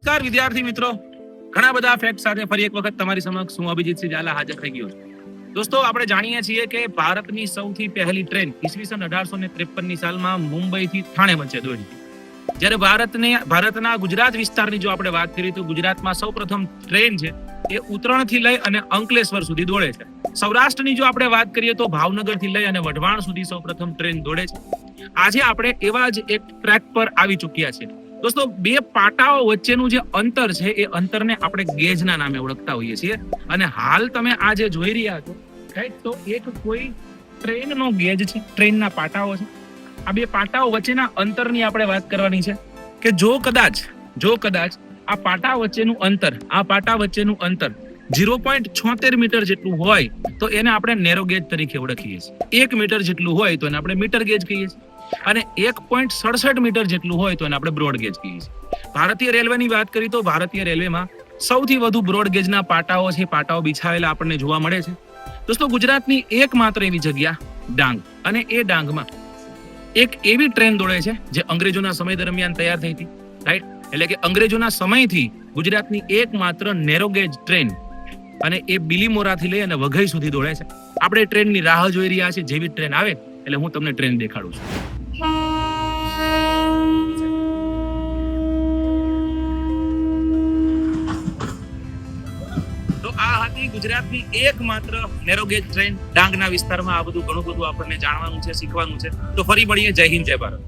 નમસ્કાર વિદ્યાર્થી મિત્રો, ઘણા બધા ફેક્ટ સાથે ફરી એક વખત તમારી સમક્ષ હું અભિજીતસિંહ ઝાલા હાજર થઈ ગયો છું. દોસ્તો, આપણે જાણીએ છીએ કે ભારતની સૌથી પહેલી ટ્રેન ઈસવીસન 1853 ની સાલમાં મુંબઈ થી થાણે વચ્ચે દોડી. જ્યારે ભારતના ગુજરાત વિસ્તારની જો આપણે વાત કરીએ તો ગુજરાતમાં સૌપ્રથમ ટ્રેન છે એ ઉત્તરણ થી લઈ અને અંકલેશ્વર સુધી દોડે છે. સૌરાષ્ટ્રની જો આપણે વાત કરીએ તો ભાવનગર થી લઈ અને વઢવાણ સુધી સૌપ્રથમ ટ્રેન દોડે છે. આજે આપણે એવા જ એક ટ્રેક પર આવી ચૂક્યા છીએ. દોસ્તો, બે પાટાઓ વચ્ચેનું જે અંતર છે એ અંતરને આપણે ગેજના નામે ઓળખતા હોઈએ છીએ. અને હાલ તમે આ જે જોઈ રહ્યા છો, રાઈટ, તો એક કોઈ ટ્રેનનો ગેજ છે, ટ્રેનના પાટાઓ છે. આ બે પાટાઓ વચ્ચેના અંતરની આપણે વાત કરવાની છે કે જો કદાચ આ પાટા વચ્ચેનું અંતર 0.76 મીટર જેટલું હોય તો એને આપણે નેરો ગેજ તરીકે ઓળખીએ છીએ. 1 મીટર જેટલું હોય તો એને આપણે મીટર ગેજ કહીએ છીએ. અને 1.67 મીટર જેટલું હોય તો એને આપણે બ્રોડ ગેજ કહીએ છીએ. ભારતીય રેલવેની વાત કરીએ તો ભારતીય રેલવેમાં સૌથી વધુ બ્રોડ ગેજના પાટાઓ છે, પાટાઓ બિછાવેલા આપણને જોવા મળે છે. દોસ્તો, ગુજરાતની એકમાત્ર એવી જગ્યા ડાંગ, અને એ ડાંગમાં એક એવી ટ્રેન દોડે છે જે અંગ્રેજોના સમય દરમિયાન તૈયાર થઈ હતી, રાઈટ. એટલે કે અંગ્રેજોના સમયથી ગુજરાતની એકમાત્ર નેરો ગેજ ટ્રેન, અને એ બિલીમોરાથી લઈ અને વઘઈ સુધી દોડે છે. આપણે ટ્રેનની રાહ જોઈ રહ્યા છીએ. જેવી ટ્રેન આવે એટલે હું તમને ટ્રેન દેખાડું છું. તો આ હતી ગુજરાતની એકમાત્ર નેરો ગેજ ટ્રેન ડાંગના વિસ્તારમાં. આ બધું ઘણું બધું આપણને જાણવાનું છે, શીખવાનું છે. તો ફરી મળીએ. જય હિન્દ, જય ભારત.